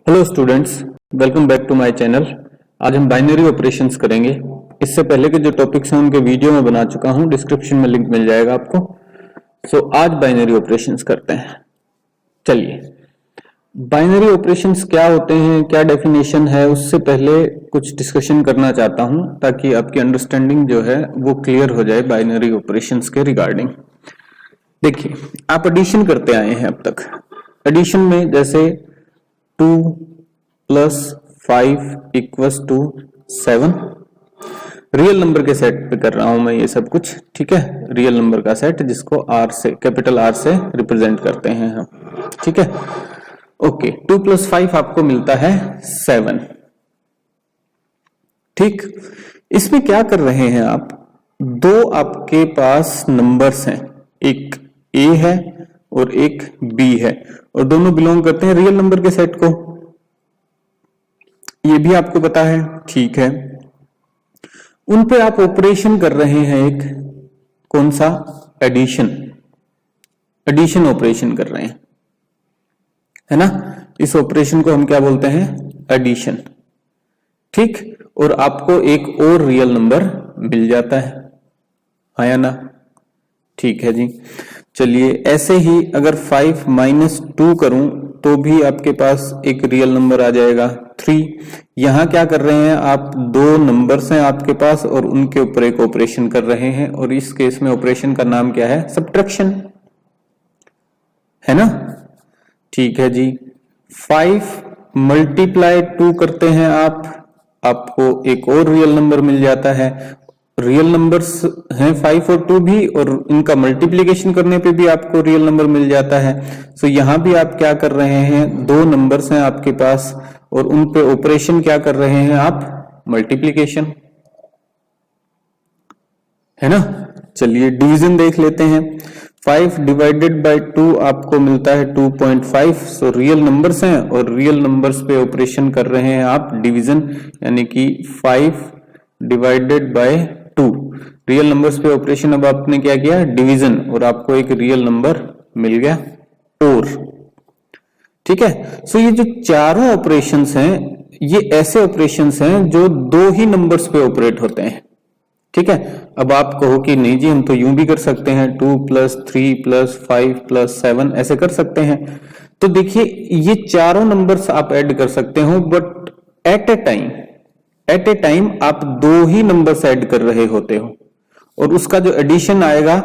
Hello students, welcome back to my channel. आज हम binary operations करेंगे। इससे पहले के जो टॉपिक्स हैं उनके वीडियो में बना चुका हूं, डिस्क्रिप्शन में लिंक मिल जाएगा आपको। आज बाइनरी ऑपरेशंस करते हैं। चलिए, बाइनरी ऑपरेशंस क्या होते हैं, क्या डेफिनेशन है, उससे पहले कुछ डिस्कशन करना चाहता हूं ताकि आपकी अंडरस्टैंडिंग जो है वो क्लियर हो जाए बाइनरी ऑपरेशंस के रिगार्डिंग। देखिए, आप एडिशन करते आए हैं अब तक। एडिशन में जैसे 2 + 5 = 7, रियल नंबर के सेट पे कर रहा हूं मैं ये सब कुछ, ठीक है। रियल नंबर का सेट जिसको R से, कैपिटल R से रिप्रेजेंट करते हैं हम, ठीक है। ओके, 2 + 5 आपको मिलता है 7, ठीक। इसमें क्या कर रहे हैं आप, दो आपके पास नंबर्स हैं, एक A है और एक B है, और दोनों बिलोंग करते हैं रियल नंबर के सेट को। ये भी आपको पता है, ठीक है। उन पे आप ऑपरेशन कर रहे हैं, एक कौन सा, एडिशन। एडिशन ऑपरेशन कर रहे हैं, है ना। इस ऑपरेशन को हम क्या बोलते हैं, एडिशन, ठीक। और आपको एक और रियल नंबर मिल जाता है या ना, ठीक है जी। चलिए, ऐसे ही अगर 5 - 2 करूं तो भी आपके पास एक रियल नंबर आ जाएगा 3। यहां क्या कर रहे हैं आप, दो नंबर्स हैं आपके पास और उनके ऊपर एक ऑपरेशन कर रहे हैं, और इस केस में ऑपरेशन का नाम क्या है, सब्ट्रैक्शन, है ना, ठीक है जी। 5 × 2 करते हैं आप, आपको एक और रियल नंबर मिल जाता है। रियल नंबर्स हैं 5 और 2 भी, और इनका मल्टीप्लिकेशन करने पे भी आपको रियल नंबर मिल जाता है। सो यहां भी आप क्या कर रहे हैं, दो नंबर्स हैं आपके पास और उन पे ऑपरेशन क्या कर रहे हैं आप, मल्टीप्लिकेशन, है ना। चलिए, डिवीजन देख लेते हैं। 5 / 2 आपको मिलता है 2.5। सो रियल नंबर्स हैं और रियल नंबर्स पे ऑपरेशन कर रहे हैं आप डिवीजन, यानी कि 5 / 2। रियल नंबर्स पे ऑपरेशन अब आपने क्या किया, डिवीजन, और आपको एक रियल नंबर मिल गया 4, ठीक है। सो ये जो चारों ऑपरेशंस हैं, ये ऐसे ऑपरेशंस हैं जो दो ही नंबर्स पे ऑपरेट होते हैं, ठीक है। अब आप कहो कि नहीं जी, हम तो यूं भी कर सकते हैं, 2 + 3 + 5 + 7 ऐसे कर सकते हैं। तो देखिए, ये चारों नंबर्स आप ऐड कर सकते हो, बट एट ए टाइम आप दो ही नंबर्स ऐड कर रहे होते हो, और उसका जो एडिशन आएगा,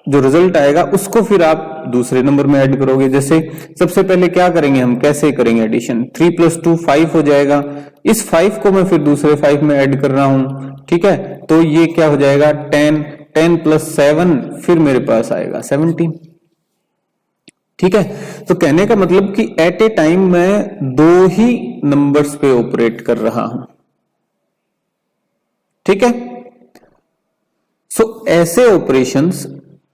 जो रिजल्ट आएगा, उसको फिर आप दूसरे नंबर में ऐड करोगे। जैसे सबसे पहले क्या करेंगे हम, कैसे करेंगे एडिशन, 3 + 2 5 हो जाएगा। इस 5 को मैं फिर दूसरे 5 में ऐड कर रहा हूं, ठीक है। तो ये क्या हो जाएगा, 10 + 7, फिर मेरे पास आएगा 17, ठीक है। तो कहने का मतलब कि एट ए टाइम मैं दो ही नंबर्स पे ऑपरेट कर रहा हूं, ठीक है। सो ऐसे ऑपरेशंस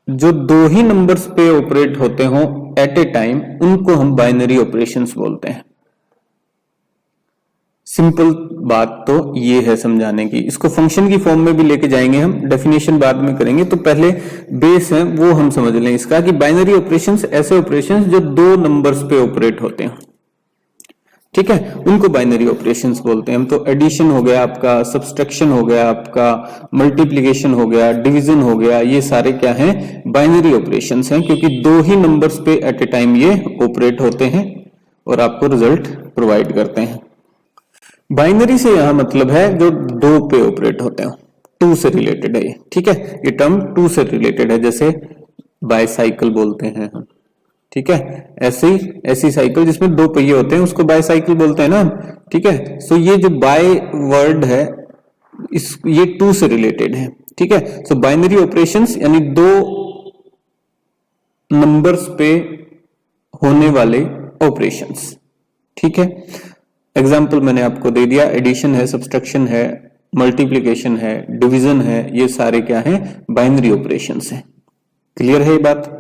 जो दो ही नंबर्स पे ऑपरेट होते हो एट ए टाइम, उनको हम बाइनरी ऑपरेशंस बोलते हैं। सिंपल बात तो ये है समझाने की। इसको फंक्शन की फॉर्म में भी लेके जाएंगे हम, डेफिनेशन बाद में करेंगे। तो पहले बेस है वो हम समझ लें इसका, कि बाइनरी ऑपरेशंस ऐसे ऑपरेशंस जो दो नंबर्स पे ऑपरेट होते हैं, ठीक है, उनको बाइनरी ऑपरेशंस बोलते हैं हम। तो एडिशन हो गया आपका, सब्सट्रैक्शन हो गया आपका, मल्टीप्लिकेशन हो गया, डिवीजन हो गया, ये सारे क्या हैं, बाइनरी ऑपरेशंस हैं, क्योंकि दो ही नंबर्स पे एट ए टाइम ये ऑपरेट होते हैं और आपको रिजल्ट प्रोवाइड करते हैं। बाइनरी से यहां मतलब है जो दो पे ऑपरेट होते हैं, टू से रिलेटेड है ये, ठीक है। ये टर्म टू से रिलेटेड है, जैसे बाईसाइकिल बोलते हैं हम, ठीक है। ऐसी साइकिल जिसमें दो पहिए होते हैं उसको बाईसाइकिल बोलते हैं ना, ठीक है। सो ये जो बाय वर्ड है, ये टू से रिलेटेड है, ठीक है। सो बाइनरी ऑपरेशंस यानी दो नंबर्स पे होने वाले ऑपरेशंस, ठीक है। एग्जाम्पल मैंने आपको दे दिया, एडिशन है, सब्सट्रैक्शन है, मल्टीप्लिकेशन है, डिवीजन है, ये सारे क्या हैं, बाइनरी ऑपरेशंस हैं। क्लियर है ये बात।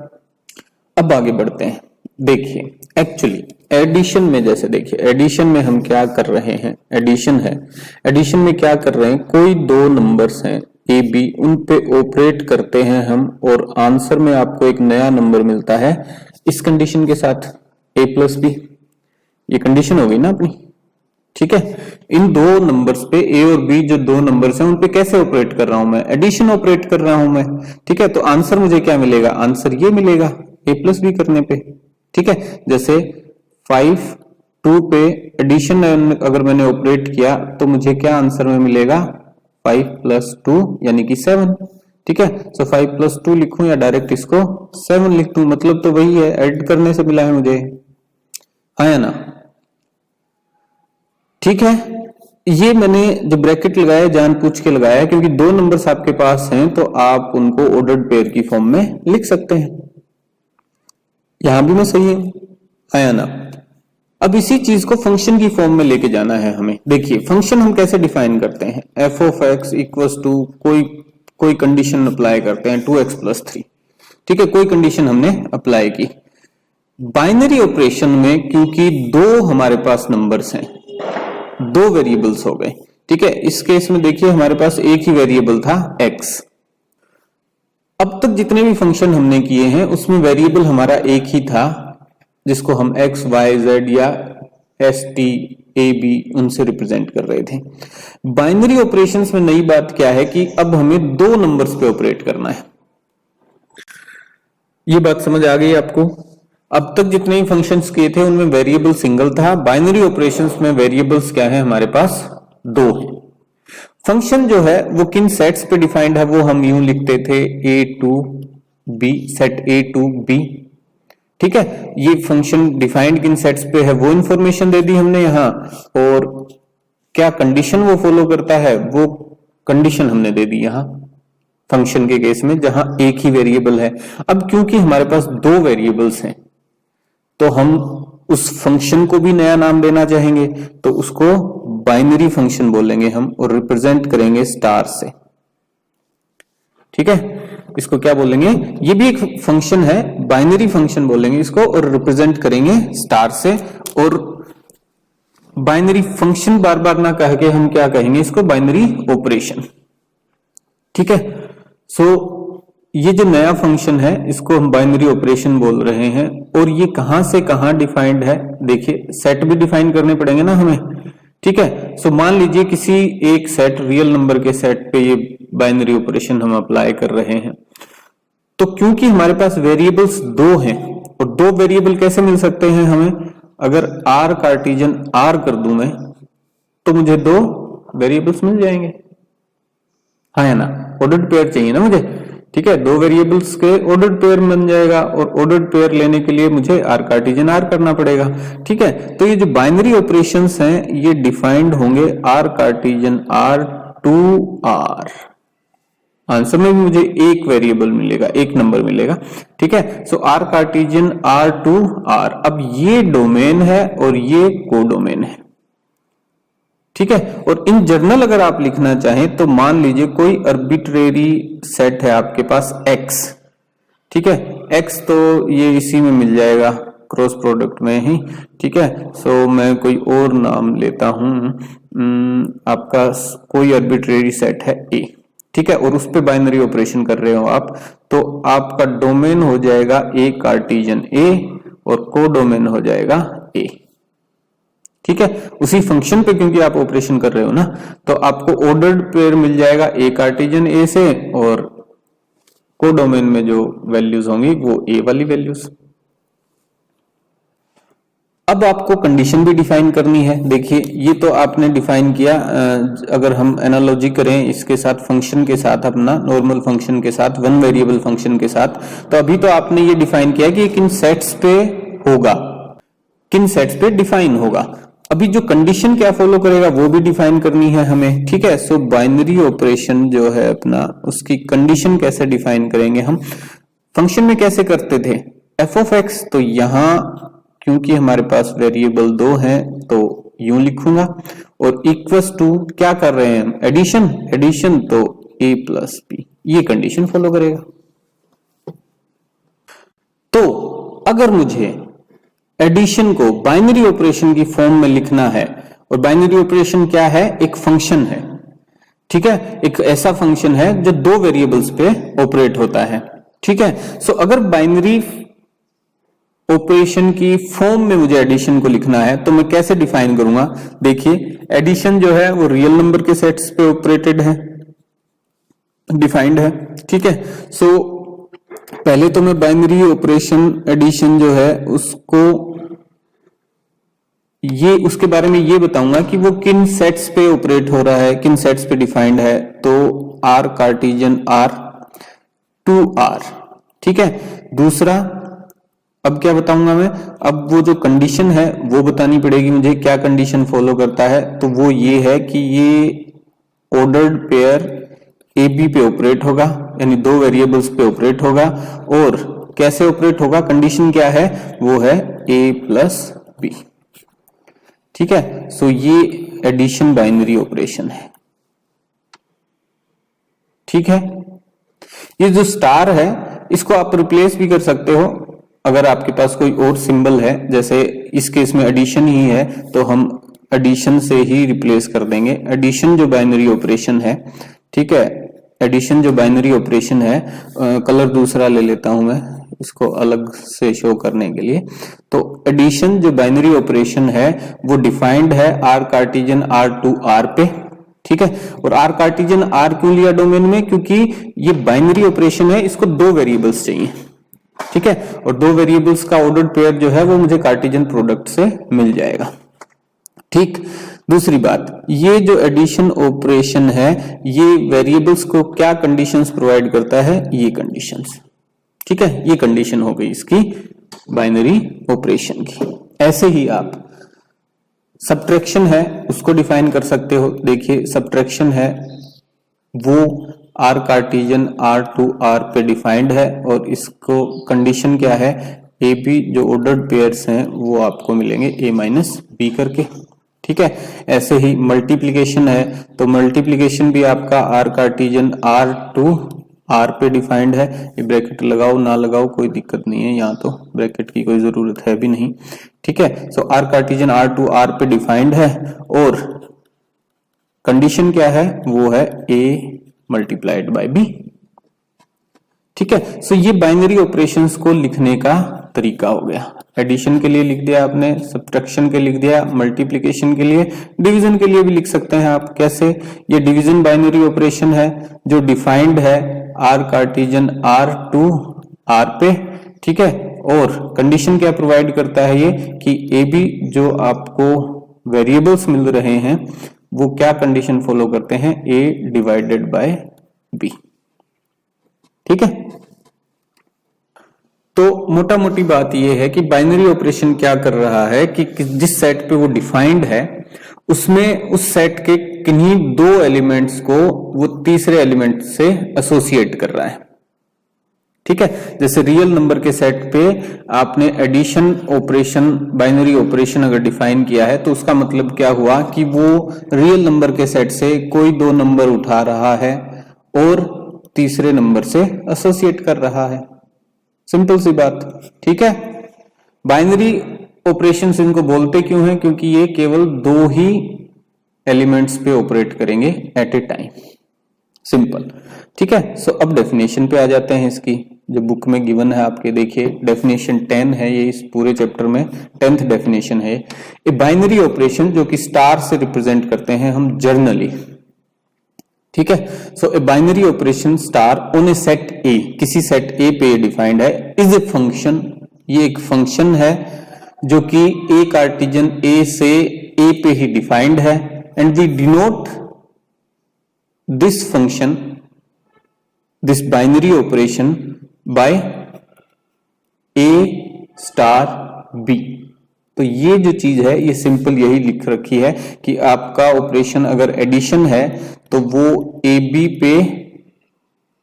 अब आगे बढ़ते हैं। देखिए, एक्चुअली एडिशन में, जैसे देखिए एडिशन में हम क्या कर रहे हैं, एडिशन है, एडिशन में क्या कर रहे हैं, कोई दो नंबर्स हैं ए बी, उन पे ऑपरेट करते हैं हम, और आंसर में आपको एक नया नंबर मिलता है इस कंडीशन के साथ, a + b। ये कंडीशन हो गई ना अपनी, ठीक है। इन दो नंबर्स पे ए और बी जो दो नंबर्स हैं उन पे कैसे ऑपरेट कर रहा हूं मैं, एडिशन ऑपरेट कर रहा हूं मैं, ठीक है। तो आंसर मुझे क्या मिलेगा, आंसर ये मिलेगा ए प्लस बी करने पे, ठीक है। जैसे 5 2 पे एडिशन अगर मैंने ऑपरेट किया तो मुझे क्या आंसर में मिलेगा, 5 + 2 यानी कि 7, ठीक है। सो 5 + 2 लिखूं या डायरेक्ट इसको 7 लिख दूं, मतलब तो वही है, ऐड करने से मिला है मुझे, हाँ या ना, ठीक है। ये मैंने जो ब्रैकेट लगाया जानबूझ के लगाया क्योंकि दो नंबर्स आपके पास हैं तो आप उनको ऑर्डर्ड पेयर की फॉर्म में लिख सकते हैं। यहां भी मैं सही हूं, आया ना। अब इसी चीज को फंक्शन की फॉर्म में लेके जाना है हमें। देखिए फंक्शन हम कैसे डिफाइन करते हैं, f(x) = कोई कंडीशन अप्लाई करते हैं 2x + 3, ठीक है, कोई कंडीशन हमने अप्लाई की। बाइनरी ऑपरेशन में क्योंकि दो हमारे पास नंबर्स हैं, दो वेरिएबल्स हो गए, ठीक है। इस केस में देखिए हमारे पास एक ही वेरिएबल था x। अब तक जितने भी फंक्शन हमने किए हैं उसमें वेरिएबल हमारा एक ही था जिसको हम x y z या s t a b उनसे रिप्रेजेंट कर रहे थे। बाइनरी ऑपरेशंस में नई बात क्या है कि अब हमें दो नंबर्स पे ऑपरेट करना है। ये बात समझ आ गई आपको। अब तक जितने भी फंक्शंस किए थे उनमें वेरिएबल सिंगल था, बाइनरी ऑपरेशंस में वेरिएबल्स क्या है हमारे पास, दो है। फंक्शन जो है वो किन सेट्स पे डिफाइंड है वो हम यूं लिखते थे a to b, set a to b, ठीक है। ये फंक्शन डिफाइंड किन सेट्स पे है वो इंफॉर्मेशन दे दी हमने यहां, और क्या कंडीशन वो फॉलो करता है वो कंडीशन हमने दे दी यहां फंक्शन के केस में जहां एक ही वेरिएबल है। अब क्योंकि हमारे पास दो वेरिएबल्स हैं तो हम उस फंक्शन को भी नया नाम देना चाहेंगे तो उसको बाइनरी फंक्शन बोलेंगे हम और रिप्रेजेंट करेंगे स्टार से, ठीक है। इसको क्या बोलेंगे, ये भी एक फंक्शन है, बाइनरी फंक्शन बोलेंगे इसको और रिप्रेजेंट करेंगे स्टार से। और बाइनरी फंक्शन बार बार ना कह के हम क्या कहेंगे इसको, बाइनरी ऑपरेशन, ठीक है। सो ये जो नया फंक्शन है इसको हम बाइनरी ऑपरेशन बोल रहे हैं। और ये कहां से कहां डिफाइंड है, देखिए सेट भी डिफाइन करने पड़ेंगे ना हमें, ठीक है। सो मान लीजिए किसी एक सेट, रियल नंबर के सेट पे ये बाइनरी ऑपरेशन हम अप्लाई कर रहे हैं, तो क्योंकि हमारे पास वेरिएबल्स दो हैं, और दो वेरिएबल कैसे मिल सकते हैं हमें, अगर r कार्टेशियन r कर दूं मैं तो मुझे दो वेरिएबल्स मिल जाएंगे, हाँ है ना, ऑर्डर्ड पेयर चाहिए ना मुझे, ठीक है। दो वेरिएबल्स के ऑर्डर्ड पेयर बन जाएगा और ऑर्डर्ड पेयर लेने के लिए मुझे r कार्टेशियन r करना पड़ेगा, ठीक है। तो ये जो बाइनरी ऑपरेशंस हैं ये डिफाइंड होंगे r Cartesian r to r, answer में भी मुझे एक वेरिएबल मिलेगा, एक नंबर मिलेगा, ठीक है। सो r Cartesian r to r। अब ये डोमेन है और ये कोडोमेन है, ठीक है। और इन जनरल अगर आप लिखना चाहें तो मान लीजिए कोई अर्बिट्रेरी सेट है आपके पास x, ठीक है। x तो ये इसी में मिल जाएगा क्रॉस प्रोडक्ट में ही, ठीक है। सो मैं कोई और नाम लेता हूं, आपका कोई अर्बिट्रेरी सेट है a, ठीक है, और उस पे बाइनरी ऑपरेशन कर रहे हो आप, तो आपका डोमेन हो जाएगा a कार्टेशियन a और कोडोमेन हो जाएगा a, ठीक है। उसी फंक्शन पे क्योंकि आप ऑपरेशन कर रहे हो ना, तो आपको ऑर्डर्ड पेयर मिल जाएगा a कार्टेशियन a से और कोडोमेन में जो वैल्यूज होंगी वो a वाली वैल्यूज। अब आपको कंडीशन भी डिफाइन करनी है। देखिए ये तो आपने डिफाइन किया, अगर हम एनालॉजी करें इसके साथ, फंक्शन के साथ, अपना नॉर्मल फंक्शन के साथ, वन वेरिएबल फंक्शन के साथ, तो अभी तो आपने ये डिफाइन किया कि किन सेट्स पे होगा, किन सेट्स पे डिफाइन होगा। अभी जो कंडीशन क्या फॉलो करेगा वो भी डिफाइन करनी है हमें, ठीक है। सो बाइनरी ऑपरेशन जो है अपना, उसकी कंडीशन कैसे डिफाइन करेंगे हम, फंक्शन में कैसे करते थे, f(x), तो यहां क्योंकि हमारे पास वेरिएबल दो हैं तो यूं लिखूंगा, और इक्वल्स टू क्या कर रहे हैं हम, एडिशन, एडिशन तो a + b, ये कंडीशन फॉलो करेगा। तो अगर मुझे एडिशन को बाइनरी ऑपरेशन की फॉर्म में लिखना है, और बाइनरी ऑपरेशन क्या है, एक फंक्शन है, ठीक है, एक ऐसा फंक्शन है जो दो वेरिएबल्स पे ऑपरेट होता है, ठीक है। सो अगर बाइनरी ऑपरेशन की फॉर्म में मुझे एडिशन को लिखना है तो मैं कैसे डिफाइन करूंगा? देखिए एडिशन जो है वो रियल नंबर के सेट्स पे ऑपरेटेड है, डिफाइंड है, ठीक है। सो पहले तो मैं बाइनरी ऑपरेशन एडिशन जो है उसको ये उसके बारे में ये बताऊंगा कि वो किन सेट्स पे ऑपरेट हो रहा है, किन सेट्स पे डिफाइंड है। तो R Cartesian R to R, ठीक है। दूसरा अब क्या बताऊंगा मैं? अब वो जो कंडीशन है वो बतानी पड़ेगी मुझे, क्या कंडीशन फॉलो करता है। तो वो ये है कि ये ऑर्डर्ड पेयर ए बी पे ऑपरेट होगा, यानी दो वेरिएबल्स पे ऑपरेट होगा। और कैसे ऑपरेट होगा? कंडीशन क्या है? वो है ए प्लस बी, ठीक है। सो ये एडिशन बाइनरी ऑपरेशन है, ठीक है। ये जो स्टार है इसको आप रिप्लेस भी कर सकते हो अगर आपके पास कोई और सिंबल है, जैसे इस केस में एडिशन ही है तो हम एडिशन से ही रिप्लेस कर देंगे। एडिशन जो बाइनरी ऑपरेशन है, ठीक है, एडिशन जो बाइनरी ऑपरेशन है, कलर दूसरा ले लेता हूं मैं इसको अलग से शो करने के लिए। तो एडिशन जो बाइनरी ऑपरेशन है वो डिफाइंड है R Cartesian R to R पे, ठीक है। और आर कार्टेशियन आर क्यों लिया डोमेन में? क्योंकि ये बाइनरी ऑपरेशन है, इसको दो वेरिएबल्स चाहिए, ठीक है। और दो वेरिएबल्स का ऑर्डर्ड पेयर जो है वो मुझे कार्टेशियन प्रोडक्ट से मिल जाएगा, ठीक। दूसरी बात, ये जो एडिशन ऑपरेशन है ये वेरिएबल्स को क्या कंडीशंस प्रोवाइड करता है? ये कंडीशंस, ठीक है। ये कंडीशन हो गई इसकी बाइनरी ऑपरेशन की। ऐसे ही आप सब्ट्रैक्शन है उसको डिफाइन कर सकते हो। देखिए सब्ट्रैक्शन है वो R Cartesian R to R पे डिफाइंड है और इसको कंडीशन क्या है? ए बी जो ऑर्डर्ड पेयर्स हैं वो आपको मिलेंगे ए माइनस बी करके, ठीक है। ऐसे ही मल्टीप्लिकेशन है तो मल्टीप्लिकेशन भी आपका R Cartesian R to R पे डिफाइंड है। ये ब्रैकेट लगाओ ना लगाओ कोई दिक्कत नहीं है, यहाँ तो ब्रैकेट की कोई जरूरत है भी नहीं, ठीक है। So R Cartesian R to R पे डिफाइंड है और कंडीशन क्या है? वो है ए मल्टीप्लाइड बाय बी, ठीक है। सो ये बाइनरी ऑपरेशंस को लिखने का तरीका हो गया। एडिशन के लिए लिख दिया आपने, सब्ट्रैक्शन के लिख दिया, मल्टीप्लिकेशन के लिए, डिवीजन के लिए भी लिख सकते हैं आप। कैसे? ये डिवीजन बाइनरी ऑपरेशन है जो डिफाइंड है R Cartesian R to R पे, ठीक है। और कंडीशन क्या प्रोवाइड करता है ये कि ए बी जो आपको वेरिएबल्स मिल रहे हैं वो क्या कंडीशन फॉलो करते हैं? ए डिवाइडेड बाय बी, ठीक है। तो मोटा मोटी बात यह है कि बाइनरी ऑपरेशन क्या कर रहा है कि जिस सेट पे वो डिफाइंड है उसमें उस सेट के किन्हीं दो एलिमेंट्स को वो तीसरे एलिमेंट से एसोसिएट कर रहा है, ठीक है। जैसे रियल नंबर के सेट पे आपने एडिशन ऑपरेशन बाइनरी ऑपरेशन अगर डिफाइन किया है तो उसका मतलब क्या हुआ कि वो रियल नंबर के सेट से कोई दो नंबर उठा रहा है और तीसरे नंबर से एसोसिएट कर रहा है। सिंपल सी बात, ठीक है। बाइनरी ऑपरेशंस इनको बोलते क्यों हैं? क्योंकि ये केवल दो ही एलिमेंट्स पे ऑपरेट करेंगे एट ए टाइम, सिंपल, ठीक है। सो अब डेफिनेशन पे आ जाते हैं इसकी, जो बुक में गिवन है आपके। देखिए डेफिनेशन 10 है ये, इस पूरे चैप्टर में 10th डेफिनेशन है। ए बाइनरी ऑपरेशन जो कि स्टार से रिप्रेजेंट करते हैं हम जर्नली, ठीक है। So a binary operation star on a set A, किसी सेट ए पे डिफाइंड है, इज ए फंक्शन, ये एक फंक्शन है जो कि ए कार्टेशियन ए से ए पे ही डिफाइंड है। And we denote this function, this binary operation by A star B. तो ये जो चीज है ये सिंपल यही लिख रखी है कि आपका ऑपरेशन अगर एडिशन है तो वो ए बी पे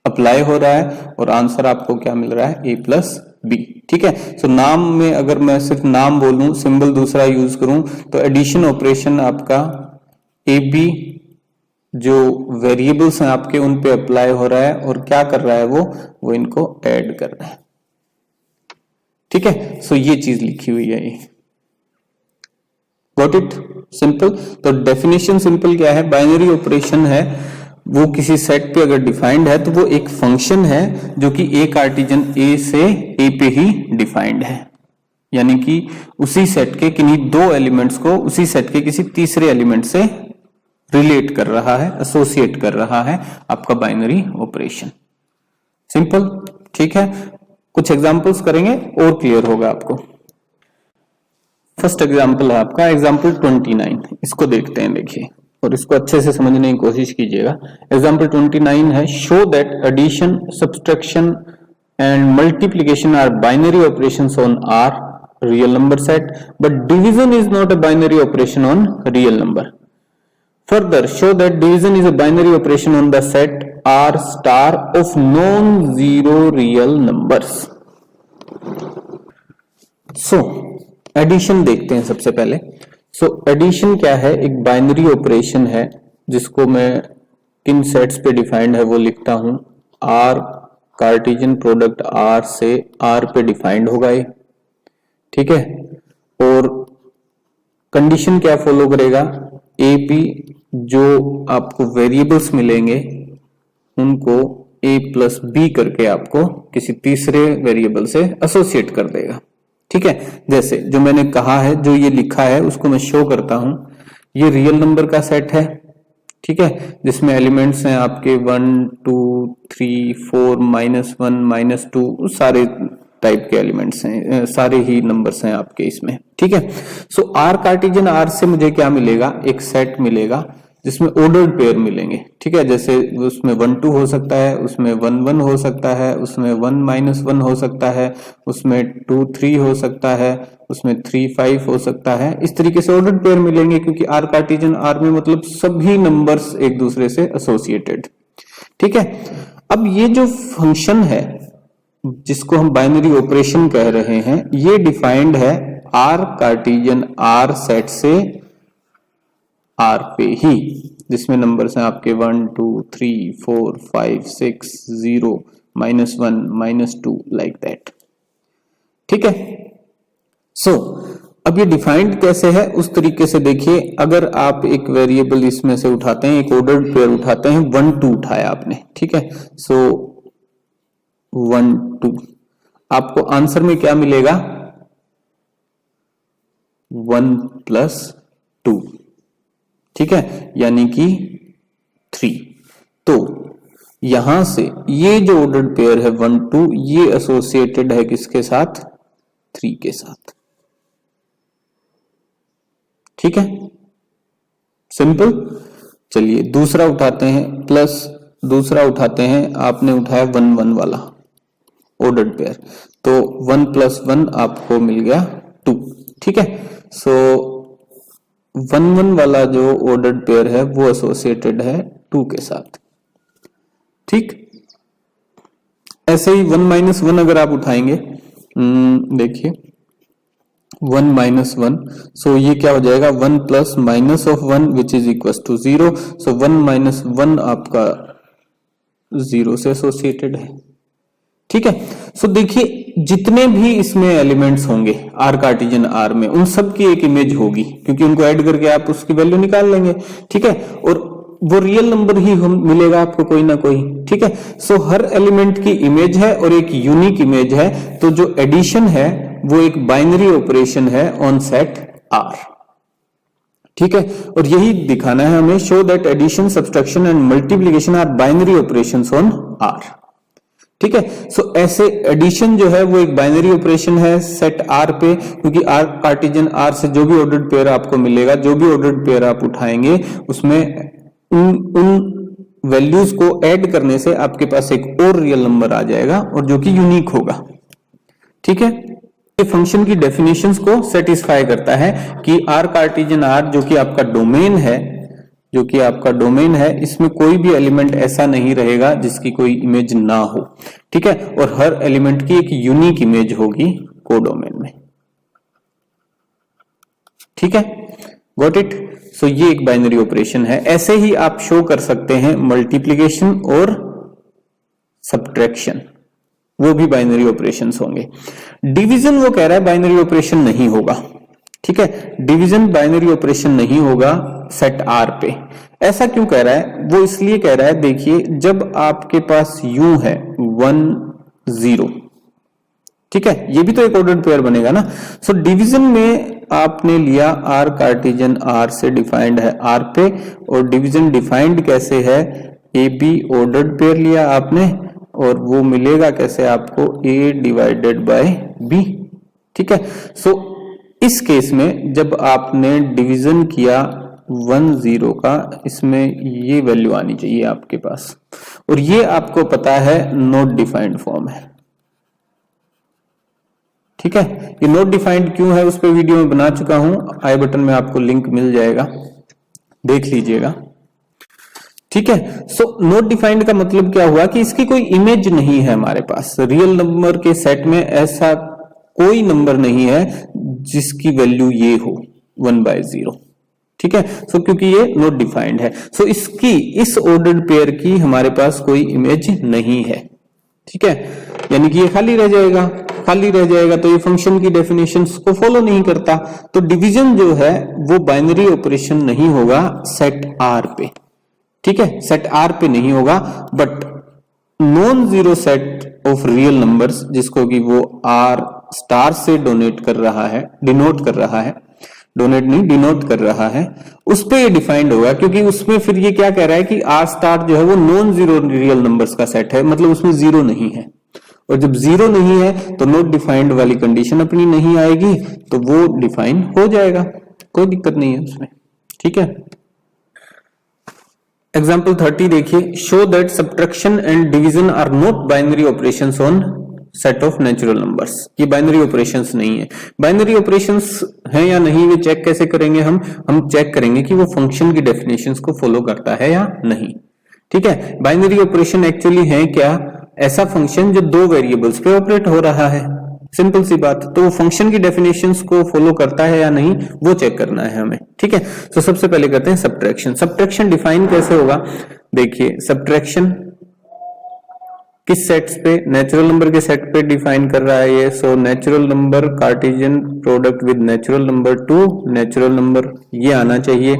अप्लाई हो रहा है और आंसर आपको क्या मिल रहा है? ए प्लस बी, ठीक है। सो नाम में अगर मैं सिर्फ नाम बोलूं, सिंबल दूसरा यूज करूं, तो एडिशन ऑपरेशन आपका ए बी जो वेरिएबल्स हैं आपके उन पे अप्लाई हो रहा है और क्या कर रहा है वो इनको ऐड कर रहा है, ठीक है। सो ये चीज लिखी हुई है ये, गॉट इट? सिंपल। तो डेफिनेशन सिंपल क्या है? बाइनरी ऑपरेशन है वो किसी सेट पे अगर डिफाइंड है तो वो एक फंक्शन है जो कि ए कार्टेशियन ए से ए पे ही डिफाइंड है, यानी कि उसी सेट के किन्हीं दो एलिमेंट्स को उसी सेट के किसी तीसरे एलिमेंट से रिलेट कर रहा है, एसोसिएट कर रहा है आपका बाइनरी ऑपरेशन। सिंपल, ठीक है। कुछ एग्जांपल्स करेंगे और क्लियर होगा आपको। फर्स्ट एग्जांपल है आपका एग्जांपल 29, इसको देखते हैं, देखिए, और इसको अच्छे से समझने की कोशिश कीजिएगा। एग्जांपल 29 है, show that addition, subtraction and multiplication are binary operations on R real number set, but division is not a binary operation on real number. Further, show that division is a binary operation on the set R star of non-zero real numbers. So, addition देखते हैं सबसे पहले। So, addition क्या है? एक binary operation है जिसको मैं किन सेट्स पे डिफाइंड है वो लिखता हूं। R कार्टेशियन प्रोडक्ट R से R पे डिफाइंड होगा ये, ठीक है। और कंडीशन क्या फॉलो करेगा? AP जो आपको वेरिएबल्स मिलेंगे उनको a प्लस बी करके आपको किसी तीसरे वेरिएबल से एसोसिएट कर देगा, ठीक है। जैसे जो मैंने कहा है, जो ये लिखा है उसको मैं शो करता हूं। ये रियल नंबर का सेट है, ठीक है, जिसमें एलिमेंट्स हैं आपके 1 2 3 4 -1 -2 सारे टाइप के एलिमेंट्स हैं, सारे ही नंबर्स हैं आपके इसमें, ठीक है। सो आर कार्टेशियन आर से मुझे क्या मिलेगा? एक सेट मिलेगा जिसमें ऑर्डर्ड पेयर मिलेंगे, ठीक है। जैसे उसमें 1 2 हो सकता है, उसमें 1 1 हो सकता है, उसमें 1 -1 हो सकता है, उसमें 2 3 हो सकता है, उसमें 3 5 हो सकता है। इस तरीके से ऑर्डर्ड पेयर मिलेंगे क्योंकि आर कार्टेशियन आर में मतलब सभी नंबर्स एक दूसरे से एसोसिएटेड, ठीक है। अब ये जो फंक्शन है जिसको हम बाइनरी ऑपरेशन कह रहे हैं, ये डिफाइंड है आर कार्टेशियन आर सेट से आर पे ही, जिसमें नंबर्स हैं आपके 1 2 3 4 5 6 0 -1 -2 लाइक दैट, ठीक है। सो अब ये डिफाइंड कैसे है उस तरीके से देखिए। अगर आप एक वेरिएबल इसमें से उठाते हैं, एक ऑर्डर्ड पेयर उठाते हैं, 1 2 उठाया आपने, ठीक है। सो 1 2, आपको आंसर में क्या मिलेगा? 1 + 2, ठीक है, यानी कि 3। तो यहां से ये जो ऑर्डर्ड पेयर है 1 2, ये एसोसिएटेड है किसके साथ? 3 के साथ, ठीक है। सिंपल। चलिए दूसरा उठाते हैं, प्लस दूसरा उठाते हैं, आपने उठाया 1 1 वाला ऑर्डर्ड पेयर, तो 1 + 1 आपको मिल गया 2, ठीक है। सो 1 1 वाला जो ऑर्डर्ड पेयर है वो एसोसिएटेड है 2 के साथ, ठीक। ऐसे ही 1 -1 अगर आप उठाएंगे, देखिए 1 -1, सो ये क्या हो जाएगा? 1 + -(1) विच इज इक्वल टू 0। सो 1 -1 आपका 0 से एसोसिएटेड है, ठीक है। सो देखिए जितने भी इसमें एलिमेंट्स होंगे आर कार्टेशियन आर में, उन सब की एक इमेज होगी क्योंकि उनको ऐड करके आप उसकी वैल्यू निकाल लेंगे, ठीक है। और वो रियल नंबर ही मिलेगा आपको कोई ना कोई, ठीक है। सो हर एलिमेंट की इमेज है और एक यूनिक इमेज है, तो जो एडिशन है वो एक बाइनरी ऑपरेशन है ऑन सेट आर, ठीक है। और यही दिखाना है हमें, show that addition, subtraction and multiplication are binary operations on R, ठीक है। सो ऐसे एडिशन जो है वो एक बाइनरी ऑपरेशन है सेट आर पे, क्योंकि आर कार्टेशियन आर से जो भी ऑर्डर्ड पेयर आपको मिलेगा, जो भी ऑर्डर्ड पेयर आप उठाएंगे, उसमें उन वैल्यूज को ऐड करने से आपके पास एक और रियल नंबर आ जाएगा और जो कि यूनिक होगा, ठीक है। ये फंक्शन की डेफिनेशंस को सेटिस्फाई करता है कि आर कार्टेशियन आर जो कि आपका डोमेन है, जो कि आपका डोमेन है, इसमें कोई भी एलिमेंट ऐसा नहीं रहेगा जिसकी कोई इमेज ना हो, ठीक है। और हर एलिमेंट की एक यूनिक इमेज होगी कोडोमेन में, ठीक है। Got it. सो ये एक बाइनरी ऑपरेशन है। ऐसे ही आप शो कर सकते हैं मल्टीप्लिकेशन और सब्ट्रैक्शन, वो भी बाइनरी ऑपरेशंस होंगे। डिवीजन वो कह रहा है बाइनरी ऑपरेशन नहीं होगा, ठीक है। डिवीजन बाइनरी ऑपरेशन नहीं होगा सेट आर पे। ऐसा क्यों कह रहा है? वो इसलिए कह रहा है, देखिए जब आपके पास यू है 1 0, ठीक है, ये भी तो एक ऑर्डर्ड पेयर बनेगा ना। सो डिवीजन में आपने लिया आर कार्टेशियन आर से डिफाइंड है आर पे, और डिवीजन डिफाइंड कैसे है, ए बी ऑर्डर्ड पेयर लिया आपने, और वो मिलेगा कैसे आपको, ए डिवाइडेड बाय बी। ठीक है, सो इस केस में जब आपने डिवीजन किया 1-0 का, इसमें ये वैल्यू आनी चाहिए आपके पास, और ये आपको पता है नॉट डिफाइंड फॉर्म है। ठीक है, ये नॉट डिफाइंड क्यों है उस पर वीडियो में बना चुका हूं, आई बटन में आपको लिंक मिल जाएगा, देख लीजिएगा। ठीक है, सो नॉट डिफाइंड का मतलब क्या हुआ कि इसकी कोई इमेज नहीं है हमारे पास, रियल नंबर के सेट में ऐसा कोई नंबर नहीं है जिसकी वैल्यू ये हो 1/0। ठीक है, सो क्योंकि ये नॉट डिफाइंड है, सो इसकी इस ऑर्डर्ड पेयर की हमारे पास कोई इमेज नहीं है। ठीक है, यानी कि ये खाली रह जाएगा, खाली रह जाएगा तो ये फंक्शन की डेफिनेशंस को फॉलो नहीं करता, तो डिवीजन जो है वो बाइनरी ऑपरेशन नहीं होगा सेट आर पे। ठीक है, सेट आर पे नहीं होगा, but non zero set of real numbers, जिसको कि वो आर स्टार से डिनोट कर रहा है, डोनेट नहीं डिनोट कर रहा है, उस पे ये डिफाइंड होगा, क्योंकि उसमें फिर ये क्या कह रहा है कि आर स्टार जो है वो नॉन जीरो रियल नंबर्स का सेट है, मतलब उसमें जीरो नहीं है, और जब जीरो नहीं है तो नॉट डिफाइंड वाली कंडीशन अपनी नहीं आएगी, तो वो डिफाइन हो जाएगा, कोई दिक्कत नहीं है उसमें। ठीक है, एग्जाम्पल 30 देखिए, show that subtraction and division are not binary operations on set of natural numbers. ये बाइनरी ऑपरेशंस नहीं है। बाइनरी ऑपरेशंस हैं या नहीं, वे चेक कैसे करेंगे हम चेक करेंगे कि वो फंक्शन की डेफिनेशंस को फॉलो करता है या नहीं। ठीक है, बाइनरी ऑपरेशन एक्चुअली है क्या, ऐसा फंक्शन जो दो वेरिएबल्स पे ऑपरेट हो रहा है, सिंपल सी बात। तो वो फंक्शन की डेफिनेशंस को फॉलो करता है या नहीं, वो चेक करना है हमें। ठीक है, तो सबसे पहले करते हैं सब्ट्रैक्शन। सब्ट्रैक्शन डिफाइन कैसे होगा, देखिए सब्ट्रैक्शन किस सेट्स पे, नेचुरल नंबर के सेट पे डिफाइन कर रहा है ये। So natural number Cartesian product with natural number two natural number, ये आना चाहिए,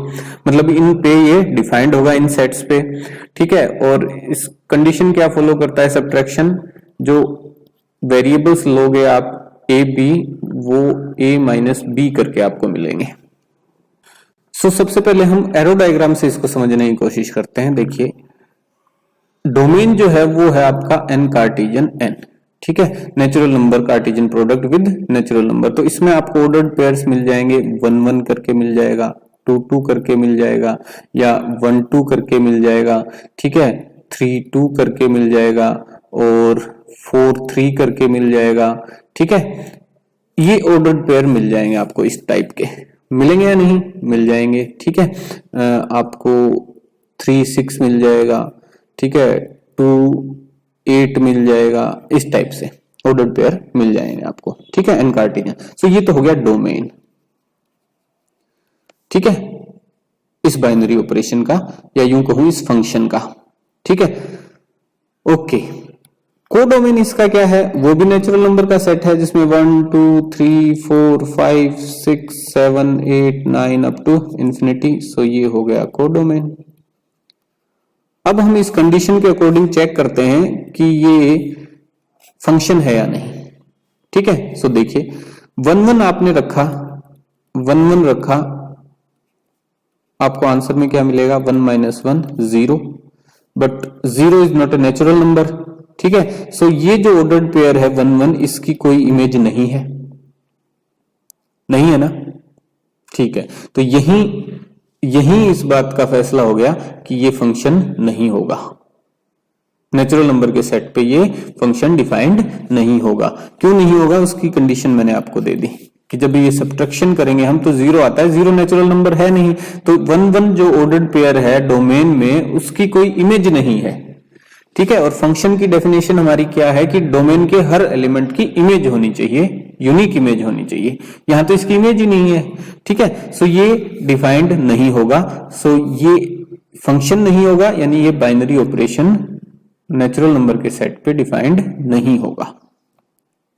मतलब इन पे ये डिफाइंड होगा, इन सेट्स पे। ठीक है, और इस कंडीशन क्या फॉलो करता है सब्ट्रैक्शन, जो वेरिएबल्स लोगे आप ए बी, वो a माइनस बी करके आपको मिलेंगे। सो सबसे पहले हम एरो डायग्राम से इसको समझने की कोशिश करते हैं। देखिए डोमेन जो है वो है आपका n कार्टेशियन n। ठीक है, natural number Cartesian product with natural number, तो इसमें आपको ऑर्डर्ड पेयर्स मिल जाएंगे, 1-1 करके मिल जाएगा, 2-2 करके मिल जाएगा, या 1-2 करके मिल जाएगा। ठीक है, 3-2 करके मिल जाएगा, और 4-3 करके मिल जाएगा। ठीक है, ये ऑर्डर्ड पेयर मिल जाएंगे आपको, इस टाइप के मिलेंगे या नहीं, मिल जाएंगे। ठीक है, आपको 3-6 मिल जाएगा। ठीक है, 2-8 मिल जाएगा, इस टाइप से ऑर्डर्ड पेयर मिल जाएंगे आपको। ठीक है, एन कार्टेशियन। सो ये तो हो गया डोमेन। ठीक है, इस बाइनरी ऑपरेशन का, या यूं कहूं इस फंक्शन का। ठीक है, ओके। कोडोमेन इसका क्या है, वो भी नेचुरल नंबर का सेट है, जिसमें 1 2 3 4 5 6 7 8 9 अप टू इंफिनिटी। सो ये हो गया कोडोमेन। अब हम इस कंडीशन के अकॉर्डिंग चेक करते हैं कि ये फंक्शन है या नहीं। ठीक है, सो देखिए 1-1 आपने रखा, 1-1 रखा, आपको आंसर में क्या मिलेगा, 1 - 1 0, but 0 is not a natural number. ठीक है, सो ये जो ऑर्डर्ड पेयर है 1-1, इसकी कोई इमेज नहीं है, नहीं है ना। ठीक है, तो यही इस बात का फैसला हो गया कि ये फंक्शन नहीं होगा, नेचुरल नंबर के सेट पे ये फंक्शन डिफाइंड नहीं होगा। क्यों नहीं होगा, उसकी कंडीशन मैंने आपको दे दी कि जब ये सब्ट्रैक्शन करेंगे हम तो 0 आता है, 0 नेचुरल नंबर है नहीं, तो 1-1 जो ऑर्डर्ड पेयर है डोमेन में, उसकी कोई इमेज नहीं है। ठीक है, और फंक्शन की डेफिनेशन हमारी क्या है कि डोमेन के हर एलिमेंट की इमेज होनी चाहिए, यूनिक इमेज होनी चाहिए। यहां तो इसकी इमेज ही नहीं है। ठीक है, सो ये डिफाइंड नहीं होगा, सो ये फंक्शन नहीं होगा, यानी ये बाइनरी ऑपरेशन नेचुरल नंबर के सेट पे डिफाइंड नहीं होगा।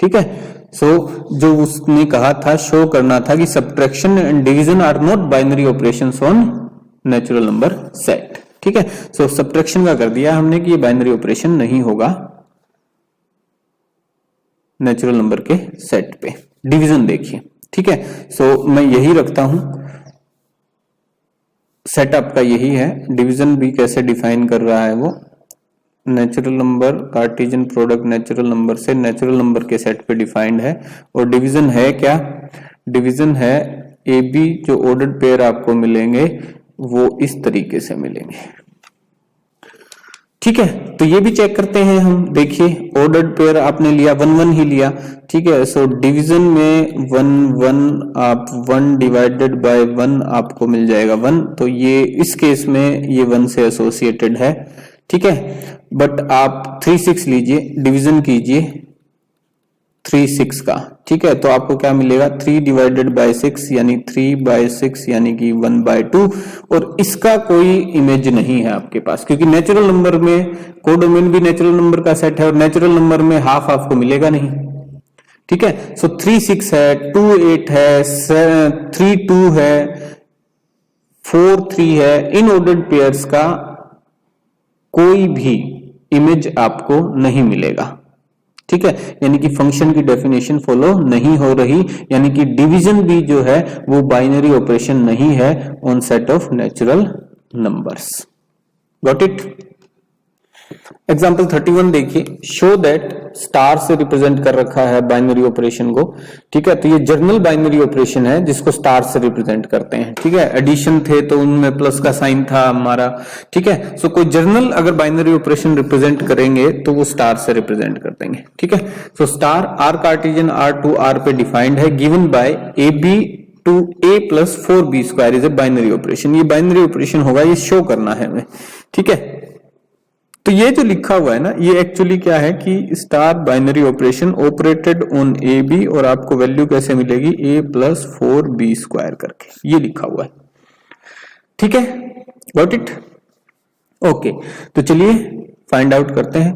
ठीक है, सो जो उसने कहा था, शो करना था कि subtraction and division are not binary operations on natural number set. ठीक है, सो सब्ट्रैक्शन का कर दिया हमने कि ये बाइनरी ऑपरेशन नहीं होगा। नेचुरल नंबर के सेट पे। डिवीजन देखिए, ठीक है। सो मैं यही रखता हूं, सेट आपका यही है। डिवीजन भी कैसे डिफाइन कर रहा है वो, natural number Cartesian product natural number से नेचुरल नंबर के सेट पे डिफाइंड है। और डिवीजन है क्या, डिवीजन है ए बी जो ऑर्डर्ड पेयर आपको मिलेंगे वो इस तरीके से मिलेंगे, ठीक है। तो ये भी चेक करते हैं हम, देखिए ऑर्डर्ड पेयर आपने लिया 1 1 ही लिया, ठीक है। सो डिवीजन में 1 1 आप 1 डिवाइडेड बाय 1 आपको मिल जाएगा 1, तो ये इस केस में ये 1 से एसोसिएटेड है, ठीक है। बट आप 3 6 लीजिए, डिवीजन कीजिए 3 6 का, ठीक है। तो आपको क्या मिलेगा 3 डिवाइडेड बाय 6 यानी 3/6 यानी कि 1/2। और इसका कोई इमेज नहीं है आपके पास, क्योंकि नेचुरल नंबर में कोडोमेन भी नेचुरल नंबर का सेट है और नेचुरल नंबर में हाफ आपको मिलेगा नहीं, ठीक है। सो 3 6 है, 2 8 है, 3 2 है, 4 3 है, इन ऑर्डर्ड पेयर्स का कोई भी इमेज आपको नहीं मिलेगा, ठीक है। यानी कि फंक्शन की डेफिनेशन फॉलो नहीं हो रही, यानी कि डिवीजन भी जो है वो बाइनरी ऑपरेशन नहीं है on set of natural numbers. Got it. Example 31 देखिए, शो दैट स्टार से रिप्रेजेंट कर रखा है बाइनरी ऑपरेशन को, ठीक है। तो ये जर्नल बाइनरी ऑपरेशन है जिसको स्टार से रिप्रेजेंट करते हैं, ठीक है। एडिशन थे तो उनमें प्लस का साइन था हमारा, ठीक है। सो कोई जर्नल अगर बाइनरी ऑपरेशन रिप्रेजेंट करेंगे तो वो स्टार से रिप्रेजेंट कर देंगे, ठीक है। So star R Cartesian R to R पे डिफाइंड है, given by A b to a plus 4b square is a binary operation. ये बाइनरी ऑपरेशन होगा, ये शो करना है हमें, ठीक है। तो ये जो लिखा हुआ है ना, ये एक्चुअली क्या है कि star binary operation operated on A B, और आपको वैल्यू कैसे मिलेगी a प्लस 4b स्क्वायर करके, ये लिखा हुआ है, ठीक है। Got it, okay. तो चलिए फाइंड आउट करते हैं।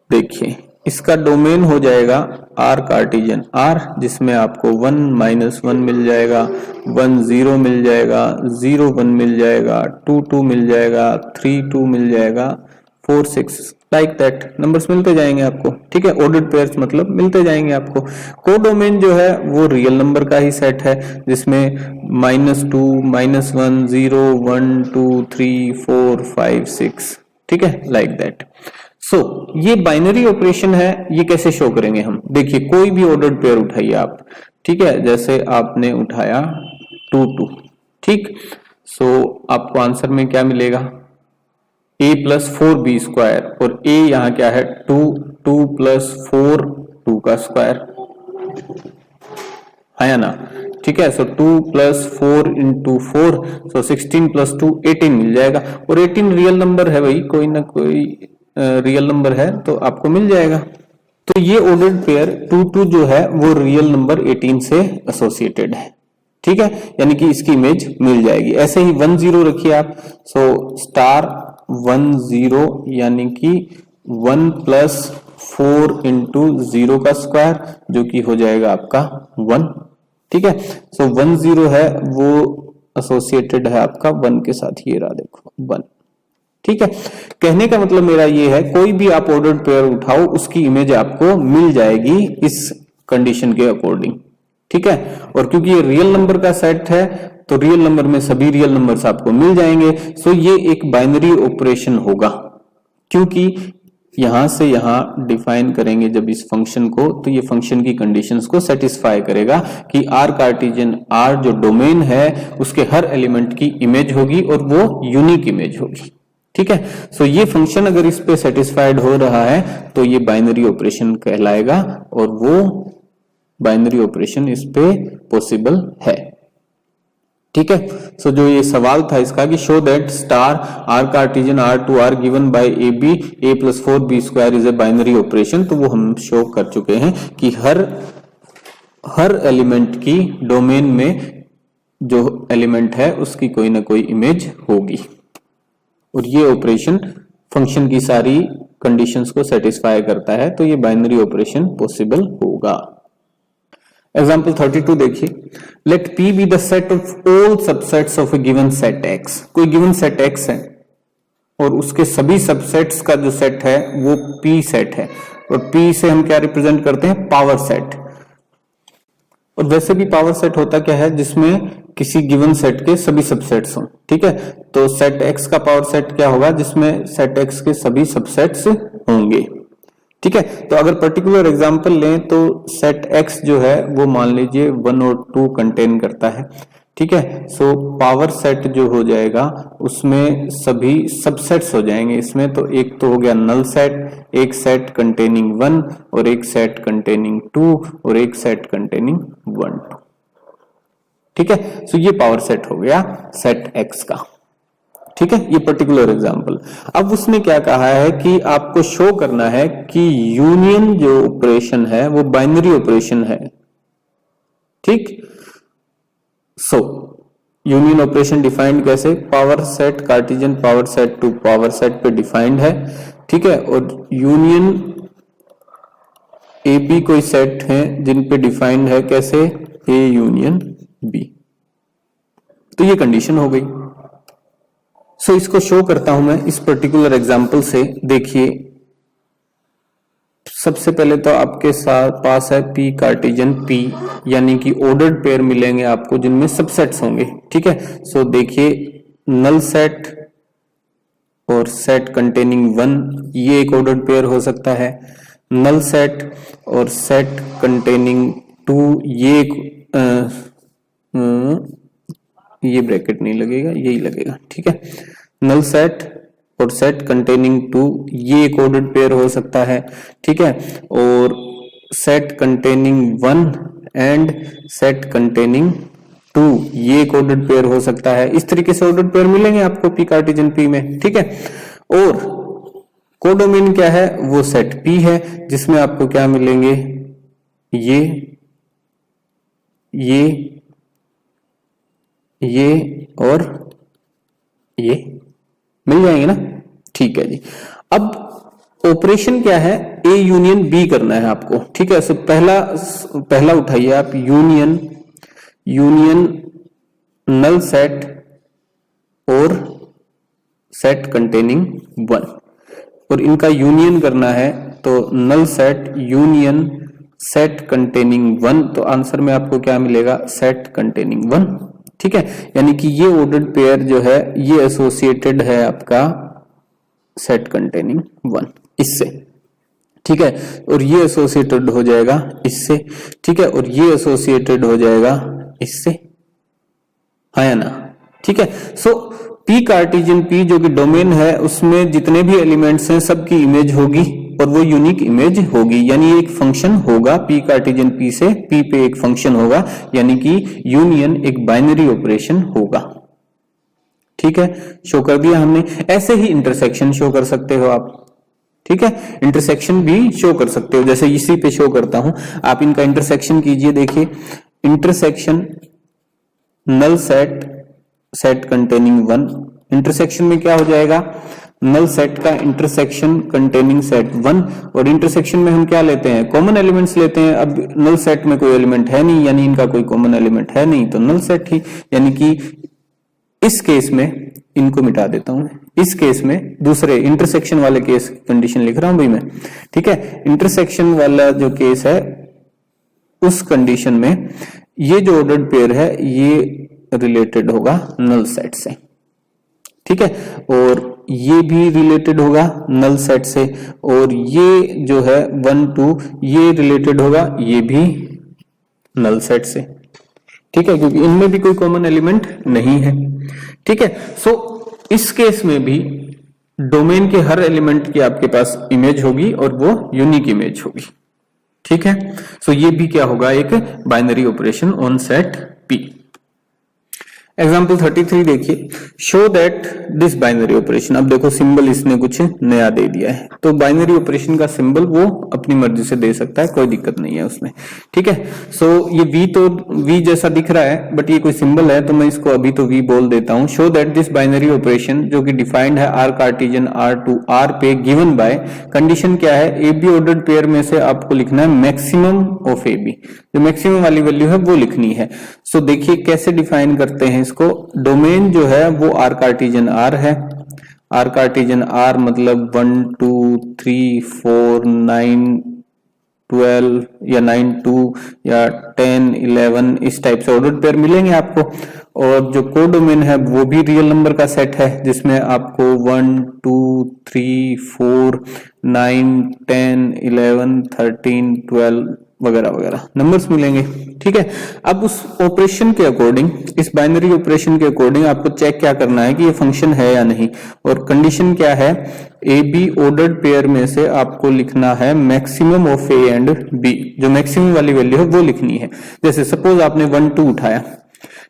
देखिए इसका डोमेन हो जाएगा R कार्टेशियन R, जिसमें आपको 1 -1 मिल जाएगा, 1 0 मिल जाएगा, 0 1 मिल जाएगा, 2 2 मिल जाएगा, 3 2 मिल जाएगा, 4 6 लाइक दैट नंबर्स मिलते जाएंगे आपको, ठीक है। ऑर्डर्ड पेयर्स मतलब मिलते जाएंगे आपको। कोडोमेन जो है वो रियल नंबर का ही सेट है, जिसमें -2 -1 0 1 2 3 4 5 6, ठीक है, लाइक दैट। सो ये बाइनरी ऑपरेशन है, ये कैसे शो करेंगे हम, देखिए कोई भी ऑर्डर्ड पेयर उठाइए आप, ठीक है। जैसे आपने उठाया 2 2, ठीक। सो आपको आंसर में क्या मिलेगा, a प्लस 4b स्क्वायर, और a यहां क्या है 2 2 प्लस 4 2 का स्क्वायर है ना, ठीक है। सो 2 प्लस 4 इंटू 4, सो 16 प्लस 2 18 मिल जाएगा। और 18 रियल नंबर है भाई, कोई ना कोई रियल नंबर है तो आपको मिल जाएगा। तो ये ऑर्डर्ड पेयर 2 2 जो है वो रियल नंबर 18 से एसोसिएटेड है, ठीक है। यानी कि इसकी इमेज मिल जाएगी। ऐसे ही 1 0 रखिए आप, सो स्टार 1 0 यानी कि 1 प्लस 4 इंटू 0 का स्क्वायर, जो कि हो जाएगा आपका 1, ठीक है। सो 1 0 है वो एसोसिएटेड है आपका 1 के साथ, ये रहा देखो 1, ठीक है। कहने का मतलब मेरा ये है, कोई भी आप ऑर्डर्ड पेयर उठाओ उसकी इमेज आपको मिल जाएगी इस कंडीशन के अकॉर्डिंग, ठीक है। और क्योंकि ये रियल नंबर का सेट है तो रियल नंबर में सभी रियल नंबर्स आपको मिल जाएंगे। सो ये एक बाइनरी ऑपरेशन होगा, क्योंकि यहां से यहां डिफाइन करेंगे जब इस फंक्शन को, तो ये फंक्शन की कंडीशंस को सेटिस्फाई करेगा कि R कार्टेशियन R जो डोमेन है उसके हर एलिमेंट की इमेज होगी और वो यूनिक इमेज होगी, ठीक है। सो ये फंक्शन अगर इस पे सेटिस्फाइड हो रहा है तो ये बाइनरी ऑपरेशन कहलाएगा, और वो बाइनरी ऑपरेशन इस पे पॉसिबल है, ठीक है। सो जो ये सवाल था इसका कि show that star R Cartesian R to R given by A B a plus 4b square is a binary operation, तो वो हम शो कर चुके हैं कि हर एलिमेंट की डोमेन में जो एलिमेंट है उसकी कोई ना कोई इमेज होगी, और ये ऑपरेशन फंक्शन की सारी कंडीशंस को सेटिस्फाई करता है, तो ये बाइनरी ऑपरेशन पॉसिबल होगा। एग्जाम्पल 32 देखिए, let P be the set of all subsets of a given set X। कोई गिवन सेट X है और उसके सभी सबसेट्स का जो सेट है वो P सेट है, और P से हम क्या रिप्रेजेंट करते हैं, पावर सेट। और वैसे भी पावर सेट होता क्या है, जिसमें किसी गिवन सेट के सभी सबसेट्स हों, ठीक है। तो सेट X का पावर सेट क्या होगा, जिसमें सेट X के सभी सबसेट्स होंगे, ठीक है। तो अगर पर्टिकुलर एग्जांपल लें तो सेट X जो है वो मान लीजिए 1 और 2 कंटेन करता है, ठीक है। सो पावर सेट जो हो जाएगा उसमें सभी सबसेट्स हो जाएंगे इसमें। तो एक तो हो गया नल सेट, एक सेट कंटेनिंग 1 और एक सेट कंटेनिंग 2 और एक सेट कंटेनिंग 1 2, ठीक है। सो ये पावर सेट हो गया सेट X का, ठीक है, ये पर्टिकुलर एग्जांपल। अब उसने क्या कहा है कि आपको शो करना है कि यूनियन जो ऑपरेशन है वो बाइनरी ऑपरेशन है, ठीक। सो यूनियन ऑपरेशन डिफाइंड कैसे, power set cartesian power set to power set पे डिफाइंड है, ठीक है। और यूनियन ए बी कोई सेट है जिन पे डिफाइंड है कैसे, ए यूनियन बी। तो ये कंडीशन हो गई। सो इसको शो करता हूं मैं इस पर्टिकुलर एग्जांपल से। देखिए सबसे पहले तो आपके साथ पास है P कार्टेशियन P, यानी कि ऑर्डर्ड पेयर मिलेंगे आपको जिनमें सबसेट्स होंगे, ठीक है। सो देखिए नल सेट और सेट कंटेनिंग 1 ये एक ऑर्डर्ड पेयर हो सकता है, नल सेट और सेट कंटेनिंग 2 ये एक ये ब्रैकेट नहीं लगेगा, यही लगेगा, ठीक है। नल सेट और सेट कंटेनिंग 2 ये एक ऑर्डर्ड पेयर हो सकता है, ठीक है। और set containing 1 and set containing 2 ये एक ऑर्डर्ड पेयर हो सकता है। इस तरीके से ऑर्डर्ड पेयर मिलेंगे आपको P कार्टेशियन P में, ठीक है। और कोडोमेन क्या है, वो सेट P है जिसमें आपको क्या मिलेंगे, ये और ये मिल जाएंगे ना, ठीक है जी। अब ऑपरेशन क्या है, ए यूनियन बी करना है आपको, ठीक है। सो पहला उठाइए आप यूनियन नल सेट और सेट कंटेनिंग 1, और इनका यूनियन करना है तो null set union set containing 1। तो आंसर में आपको क्या मिलेगा, सेट कंटेनिंग 1, ठीक है। यानी कि ये ऑर्डर्ड पेयर जो है ये एसोसिएटेड है आपका सेट कंटेनिंग 1 इससे, ठीक है। और ये एसोसिएटेड हो जाएगा इससे, ठीक है। और ये एसोसिएटेड हो जाएगा इससे, है ना, ठीक है। सो P कार्टेशियन P जो कि डोमेन है उसमें जितने भी एलिमेंट्स हैं सबकी इमेज होगी और वो यूनिक इमेज होगी, यानी एक फंक्शन होगा P कार्टेशियन P से P पे एक फंक्शन होगा, यानी कि यूनियन एक बाइनरी ऑपरेशन होगा, ठीक है। शो कर दिया हमने। ऐसे ही इंटरसेक्शन शो कर सकते हो आप, ठीक है। इंटरसेक्शन भी शो कर सकते हो, जैसे इसी पे शो करता हूं। आप इनका इंटरसेक्शन कीजिए, देखिए intersection null set set containing 1, intersection में क्या हो जाएगा, नल सेट का इंटरसेक्शन कंटेनिंग सेट 1, और इंटरसेक्शन में हम क्या लेते हैं, कॉमन एलिमेंट्स लेते हैं। अब नल सेट में कोई एलिमेंट है नहीं, यानी इनका कोई कॉमन एलिमेंट है नहीं, तो नल सेट ही, यानी कि इस केस में इनको मिटा देता हूं, इस केस में दूसरे इंटरसेक्शन वाले केस कंडीशन लिख रहा हूं भाई मैं, ठीक है। इंटरसेक्शन वाला जो केस है उस कंडीशन में ये जो ऑर्डर्ड पेयर है ये रिलेटेड होगा नल सेट से, ठीक है। और ये भी रिलेटेड होगा नल सेट से, और ये जो है 1 2 ये रिलेटेड होगा ये भी नल सेट से, ठीक है, क्योंकि इनमें भी कोई कॉमन एलिमेंट नहीं है, ठीक है। सो इस केस में भी डोमेन के हर एलिमेंट की आपके पास इमेज होगी और वो यूनिक इमेज होगी, ठीक है। सो ये भी क्या होगा, एक binary operation on set P। Example 33 देखिए, show that this binary operation. अब देखो सिंबल इसने कुछ नया दे दिया है, तो बाइनरी ऑपरेशन का सिंबल वो अपनी मर्जी से दे सकता है, कोई दिक्कत नहीं है उसमें, ठीक है। सो ये V तो V जैसा दिख रहा है बट ये कोई सिंबल है, तो मैं इसको अभी तो V बोल देता हूं। Show that this binary operation जो कि डिफाइंड है R Cartesian R to R पे गिवन बाय, कंडीशन क्या है, AB ऑर्डर्ड पेयर में से आपको लिखना है मैक्सिमम ऑफ AB, जो मैक्सिमम वाली वैल्यू है वो लिखनी है। सो देखिए कैसे डिफाइन करते हैं इसको, डोमेन जो है वो R कार्टेशियन R है आर कार्टेशियन, आर मतलब 1 2 3 4 9 12 या 9 2 या 10 11 इस टाइप से ऑर्डर्ड पेयर मिलेंगे आपको। और जो कोडोमेन है वो भी रियल नंबर का सेट है जिसमें आपको 1 2 3 4 9 10 11 13 12 वगैरह वगैरह नंबर्स मिलेंगे। ठीक है, अब उस ऑपरेशन के अकॉर्डिंग, इस बाइनरी ऑपरेशन के अकॉर्डिंग आपको चेक क्या करना है कि ये फंक्शन है या नहीं। और कंडीशन क्या है, ए बी ऑर्डर्ड पेयर में से आपको लिखना है maximum of a and b, जो मैक्सिमम वाली वैल्यू है वो लिखनी है। जैसे सपोज आपने 1 2 उठाया,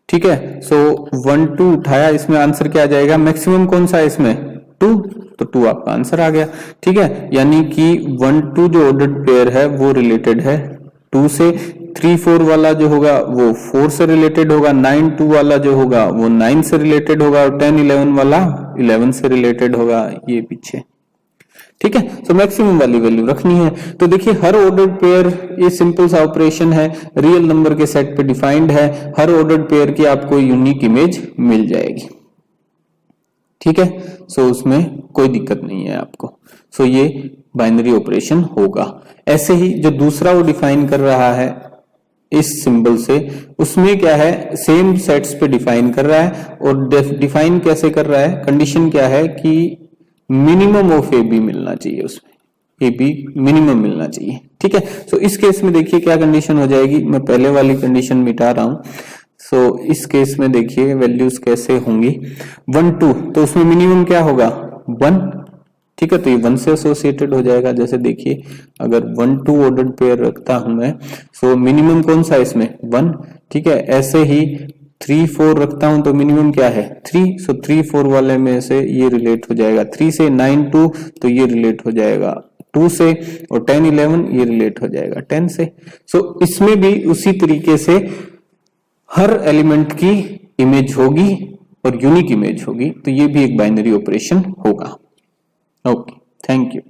ठीक है, सो 1 2 उठाया, इसमें आंसर क्या आ जाएगा, मैक्सिमम कौन सा है इसमें 2, तो 2 आपका आंसर आ गया। ठीक है, यानी कि 1 2 जो ऑर्डर्ड पेयर है वो रिलेटेड है 2 से, 3 4 वाला जो होगा वो 4 से रिलेटेड होगा, 9 2 वाला जो होगा वो 9 से रिलेटेड होगा, और 10 11 वाला 11 से रिलेटेड होगा, ये पीछे। ठीक है, तो मैक्सिमम वाली वैल्यू रखनी है। तो देखिए हर ऑर्डर्ड पेयर, ये सिंपल सा ऑपरेशन है, रियल नंबर के सेट पे डिफाइंड है, हर ऑर्डर्ड पेयर की आपको यूनिक इमेज मिल जाएगी। ठीक है, सो उसमें कोई दिक्कत नहीं है आपको। सो ये बाइनरी ऑपरेशन होगा। ऐसे ही जो दूसरा वो डिफाइन कर रहा है इस सिंबल से, उसमें क्या है, सेम सेट्स पे डिफाइन कर रहा है। और डिफाइन कैसे कर रहा है, कंडीशन क्या है कि मिनिमम ऑफ ए बी मिलना चाहिए, उसमें ए बी मिनिमम मिलना चाहिए। ठीक है, सो इस केस में देखिए क्या कंडीशन हो जाएगी, मैं पहले वाली कंडीशन मिटा रहा हूं। सो इस केस में देखिए वैल्यूज कैसे होंगी, 1 2, तो उसमें मिनिमम क्या होगा 1। ठीक है, तो ये 1 से एसोसिएटेड हो जाएगा। जैसे देखिए अगर 1 2 ऑर्डर्ड पेयर रखता हूं मैं, सो मिनिमम कौन सा है इसमें 1। ठीक है, ऐसे ही 3 4 रखता हूं तो मिनिमम क्या है 3, सो 3 4 वाले में से ये रिलेट हो जाएगा 3 से, 9 2 तो ये रिलेट हो जाएगा 2 से, और 10 11 ये रिलेट हो जाएगा 10 से। सो इसमें भी उसी तरीके से हर एलिमेंट की इमेज होगी और यूनिक इमेज होगी, तो ये भी एक बाइनरी ऑपरेशन होगा। Okay, thank you.